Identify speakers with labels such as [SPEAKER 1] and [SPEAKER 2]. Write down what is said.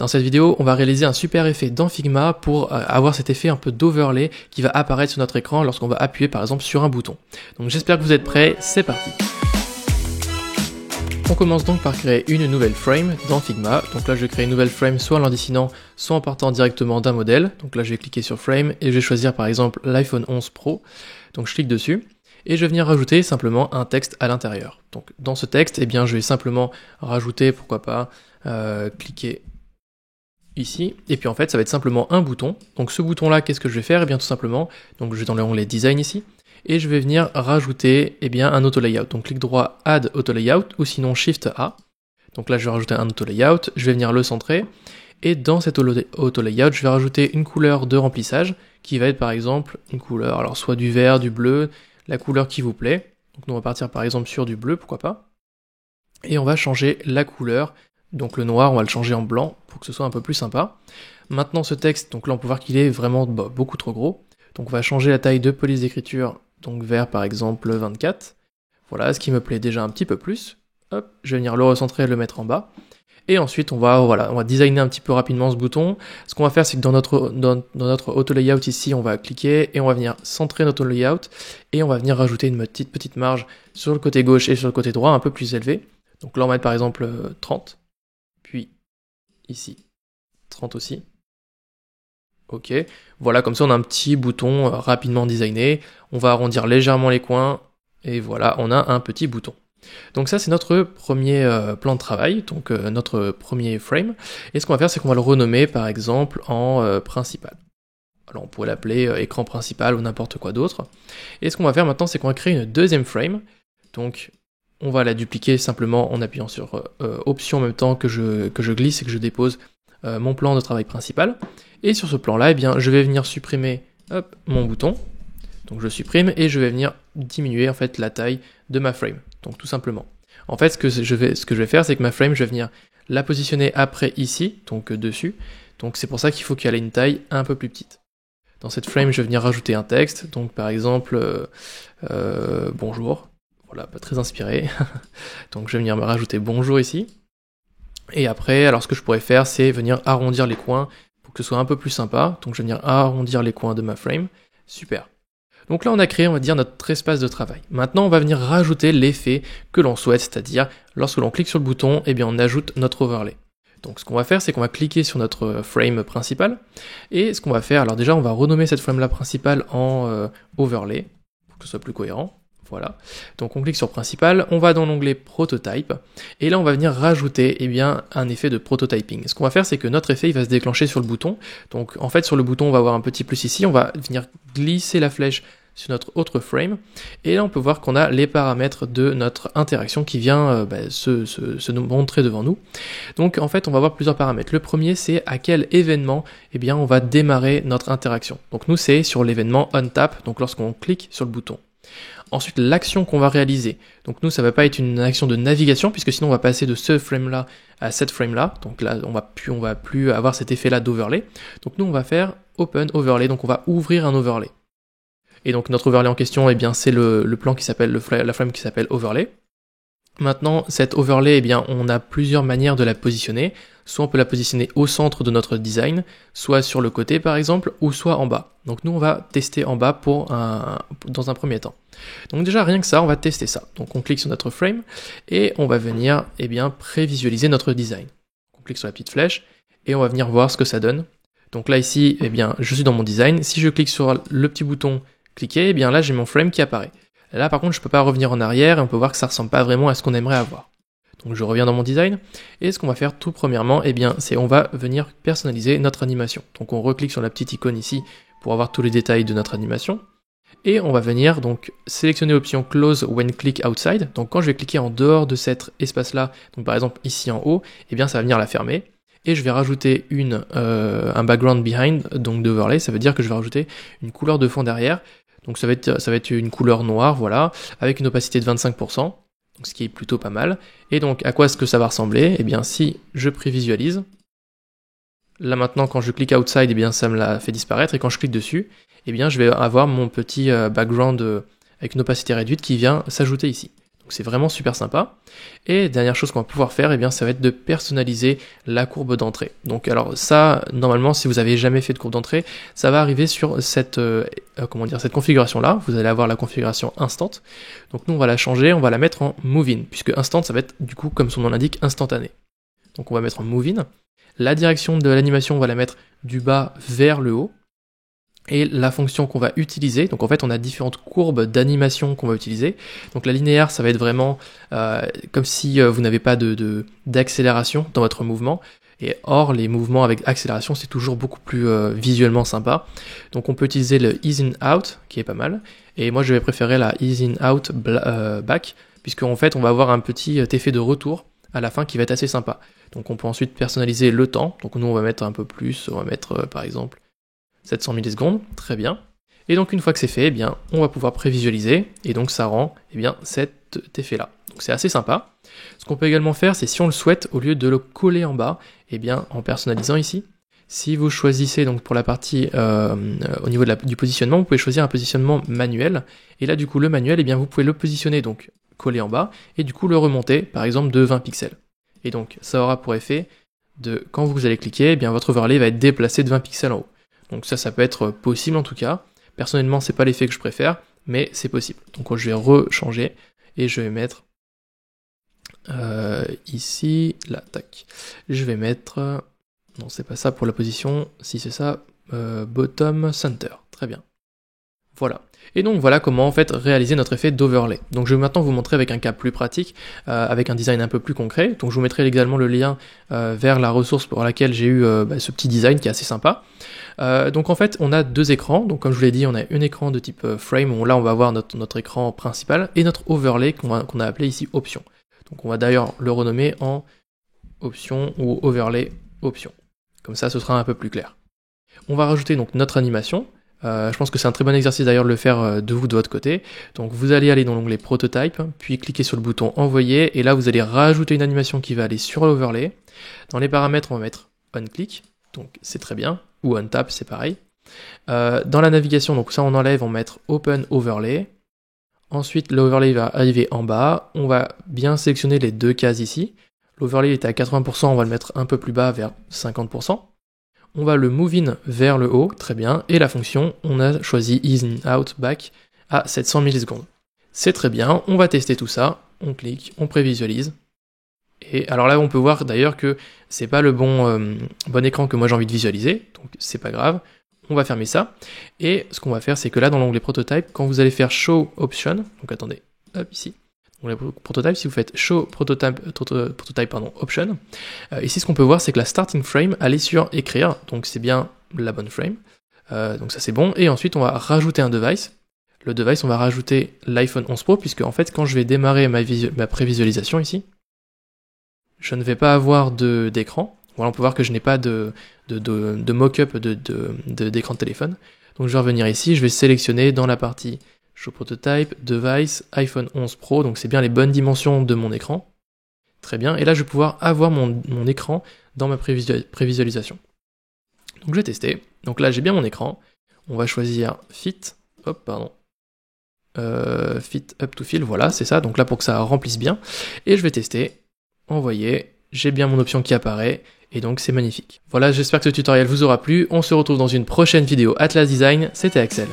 [SPEAKER 1] Dans cette vidéo, on va réaliser un super effet dans Figma pour avoir cet effet un peu d'overlay qui va apparaître sur notre écran lorsqu'on va appuyer par exemple sur un bouton. Donc j'espère que vous êtes prêts, c'est parti. On commence donc par créer une nouvelle frame dans Figma. Donc là je vais créer une nouvelle frame soit en l'endessinant, soit en partant directement d'un modèle. Donc là je vais cliquer sur frame et je vais choisir par exemple l'iPhone 11 Pro. Donc je clique dessus. Et je vais venir rajouter simplement un texte à l'intérieur. Donc dans ce texte, eh bien, je vais simplement rajouter, pourquoi pas, cliquer ici. Et puis en fait, ça va être simplement un bouton. Donc ce bouton-là, qu'est-ce que je vais faire? Eh bien tout simplement, donc je vais dans l'onglet Design ici, et je vais venir rajouter eh bien, un auto layout. Donc clic droit, Add auto layout, ou sinon Shift A. Donc là, je vais rajouter un auto layout, je vais venir le centrer. Et dans cet auto layout, je vais rajouter une couleur de remplissage, qui va être par exemple une couleur, alors soit du vert, du bleu, la couleur qui vous plaît. Donc nous on va partir par exemple sur du bleu, pourquoi pas. Et on va changer la couleur, donc le noir on va le changer en blanc pour que ce soit un peu plus sympa. Maintenant ce texte, donc là on peut voir qu'il est vraiment beaucoup trop gros. Donc on va changer la taille de police d'écriture, donc vers par exemple 24. Voilà, ce qui me plaît déjà un petit peu plus. Hop, je vais venir le recentrer et le mettre en bas. Et ensuite, on va designer un petit peu rapidement ce bouton. Ce qu'on va faire, c'est que dans notre auto layout ici, on va cliquer et on va venir centrer notre auto layout et on va venir rajouter une petite marge sur le côté gauche et sur le côté droit un peu plus élevée. Donc là, on va mettre par exemple 30, puis ici 30 aussi. Ok, voilà, comme ça on a un petit bouton rapidement designé. On va arrondir légèrement les coins et voilà, on a un petit bouton. Donc ça c'est notre premier plan de travail, donc notre premier frame, et ce qu'on va faire c'est qu'on va le renommer par exemple en principal. Alors on pourrait l'appeler écran principal ou n'importe quoi d'autre. Et ce qu'on va faire maintenant c'est qu'on va créer une deuxième frame, donc on va la dupliquer simplement en appuyant sur option en même temps que je glisse et que je dépose mon plan de travail principal. Et sur ce plan là, eh bien, je vais venir supprimer mon bouton. Donc je supprime et je vais venir diminuer en fait la taille de ma frame. Donc tout simplement. En fait ce que je vais faire c'est que ma frame je vais venir la positionner après ici, donc dessus. Donc c'est pour ça qu'il faut qu'elle ait une taille un peu plus petite. Dans cette frame je vais venir rajouter un texte, donc par exemple bonjour. Voilà, pas très inspiré. Donc je vais venir me rajouter bonjour ici. Et après, alors ce que je pourrais faire c'est venir arrondir les coins pour que ce soit un peu plus sympa. Donc je vais venir arrondir les coins de ma frame. Super. Donc là on a créé, on va dire, notre espace de travail. Maintenant on va venir rajouter l'effet que l'on souhaite, c'est-à-dire lorsque l'on clique sur le bouton, eh bien on ajoute notre overlay. Donc ce qu'on va faire c'est qu'on va cliquer sur notre frame principal, et ce qu'on va faire, alors déjà on va renommer cette frame là principale en overlay, pour que ce soit plus cohérent. Voilà, donc on clique sur principal, on va dans l'onglet prototype, et là on va venir rajouter eh bien, un effet de prototyping. Ce qu'on va faire c'est que notre effet il va se déclencher sur le bouton, donc en fait sur le bouton on va avoir un petit plus ici, on va venir glisser la flèche sur notre autre frame, et là on peut voir qu'on a les paramètres de notre interaction qui vient se nous montrer devant nous. Donc en fait on va avoir plusieurs paramètres. Le premier c'est à quel événement eh bien, on va démarrer notre interaction. Donc nous c'est sur l'événement onTap, donc lorsqu'on clique sur le bouton. Ensuite, l'action qu'on va réaliser. Donc nous, ça va pas être une action de navigation, puisque sinon on va passer de ce frame-là à cette frame-là. Donc là, on va plus avoir cet effet-là d'overlay. Donc nous, on va faire Open Overlay, donc on va ouvrir un overlay. Et donc notre overlay en question, eh bien, c'est le plan qui s'appelle, la frame qui s'appelle Overlay. Maintenant, cette overlay, eh bien, on a plusieurs manières de la positionner. Soit on peut la positionner au centre de notre design, soit sur le côté par exemple, ou soit en bas. Donc nous on va tester en bas dans un premier temps. Donc déjà rien que ça, on va tester ça. Donc on clique sur notre frame et on va venir eh bien, prévisualiser notre design. On clique sur la petite flèche et on va venir voir ce que ça donne. Donc là ici, eh bien, je suis dans mon design. Si je clique sur le petit bouton cliquer, eh bien là j'ai mon frame qui apparaît. Là par contre je peux pas revenir en arrière et on peut voir que ça ressemble pas vraiment à ce qu'on aimerait avoir. Donc je reviens dans mon design, et ce qu'on va faire tout premièrement, eh bien, c'est on va venir personnaliser notre animation. Donc on reclique sur la petite icône ici pour avoir tous les détails de notre animation, et on va venir donc sélectionner l'option Close when click outside. Donc quand je vais cliquer en dehors de cet espace-là, donc par exemple ici en haut, eh bien ça va venir la fermer, et je vais rajouter un background behind, donc d'overlay, ça veut dire que je vais rajouter une couleur de fond derrière. Donc ça va être une couleur noire, voilà, avec une opacité de 25%. Donc ce qui est plutôt pas mal. Et donc à quoi est-ce que ça va ressembler? Eh bien si je prévisualise, là maintenant quand je clique outside, eh bien ça me l'a fait disparaître, et quand je clique dessus, eh bien je vais avoir mon petit background avec une opacité réduite qui vient s'ajouter ici. Donc c'est vraiment super sympa. Et dernière chose qu'on va pouvoir faire, eh bien, ça va être de personnaliser la courbe d'entrée. Donc alors ça, normalement, si vous avez jamais fait de courbe d'entrée, ça va arriver sur cette, cette configuration-là. Vous allez avoir la configuration instant. Donc nous, on va la changer, on va la mettre en move in, puisque instant, ça va être du coup, comme son nom l'indique, instantané. Donc on va mettre en move in. La direction de l'animation, on va la mettre du bas vers le haut. Et la fonction qu'on va utiliser, donc en fait on a différentes courbes d'animation qu'on va utiliser. Donc la linéaire, ça va être vraiment comme si vous n'avez pas d'accélération dans votre mouvement. Et or, les mouvements avec accélération, c'est toujours beaucoup plus visuellement sympa. Donc on peut utiliser le ease in out, qui est pas mal. Et moi je vais préférer la ease in out back, puisqu'en fait on va avoir un petit effet de retour à la fin qui va être assez sympa. Donc on peut ensuite personnaliser le temps. Donc nous on va mettre un peu plus, on va mettre par exemple 700 millisecondes, très bien. Et donc une fois que c'est fait, eh bien, on va pouvoir prévisualiser, et donc ça rend eh bien, cet effet-là. Donc c'est assez sympa. Ce qu'on peut également faire, c'est si on le souhaite, au lieu de le coller en bas, eh bien, en personnalisant ici, si vous choisissez donc pour la partie au niveau du positionnement, vous pouvez choisir un positionnement manuel, et là du coup le manuel, eh bien, vous pouvez le positionner donc collé en bas, et du coup le remonter par exemple de 20 pixels. Et donc ça aura pour effet de, quand vous allez cliquer, eh bien, votre overlay va être déplacé de 20 pixels en haut. Donc ça peut être possible en tout cas. Personnellement, c'est pas l'effet que je préfère, mais c'est possible. Donc je vais rechanger et je vais mettre ici, là, tac. Je vais mettre, non c'est pas ça pour la position, si c'est ça, bottom center, très bien. Voilà. Et donc voilà comment en fait réaliser notre effet d'overlay. Donc je vais maintenant vous montrer avec un cas plus pratique, avec un design un peu plus concret. Donc je vous mettrai également le lien vers la ressource pour laquelle j'ai eu ce petit design qui est assez sympa. Donc en fait on a deux écrans, donc comme je vous l'ai dit on a un écran de type frame où là on va avoir notre écran principal et notre overlay qu'on a appelé ici option. Donc on va d'ailleurs le renommer en option ou overlay option. Comme ça ce sera un peu plus clair. On va rajouter donc notre animation. Je pense que c'est un très bon exercice d'ailleurs de le faire de votre côté. Donc vous allez aller dans l'onglet prototype, puis cliquer sur le bouton envoyer, et là vous allez rajouter une animation qui va aller sur l'overlay. Dans les paramètres on va mettre on click, donc c'est très bien, ou on tap c'est pareil. Dans la navigation, donc ça on enlève, on va mettre open overlay. Ensuite l'overlay va arriver en bas, on va bien sélectionner les deux cases ici. L'overlay est à 80%, on va le mettre un peu plus bas vers 50%. On va le move in vers le haut, très bien, et la fonction, on a choisi ease in out back à 700 millisecondes. C'est très bien, on va tester tout ça, on clique, on prévisualise, et alors là on peut voir d'ailleurs que c'est pas le bon écran que moi j'ai envie de visualiser, donc c'est pas grave, on va fermer ça, et ce qu'on va faire c'est que là dans l'onglet prototype, quand vous allez faire show option, donc attendez, hop ici, prototype, si vous faites show prototype option, ici ce qu'on peut voir c'est que la starting frame elle est sur écrire, donc c'est bien la bonne frame, donc ça c'est bon, et ensuite on va rajouter un device. Le device on va rajouter l'iPhone 11 Pro, puisque en fait quand je vais démarrer ma prévisualisation ici, je ne vais pas avoir d'écran. Voilà, on peut voir que je n'ai pas de mock-up d'écran de téléphone, donc je vais revenir ici, je vais sélectionner dans la partie Show Prototype, Device, iPhone 11 Pro, donc c'est bien les bonnes dimensions de mon écran. Très bien, et là je vais pouvoir avoir mon écran dans ma prévisualisation. Donc je vais tester, donc là j'ai bien mon écran, on va choisir Fit, Fit Up to Fill, voilà c'est ça, donc là pour que ça remplisse bien, et je vais tester, envoyer, j'ai bien mon option qui apparaît, et donc c'est magnifique. Voilà, j'espère que ce tutoriel vous aura plu, on se retrouve dans une prochaine vidéo Atlas Design, c'était Axel.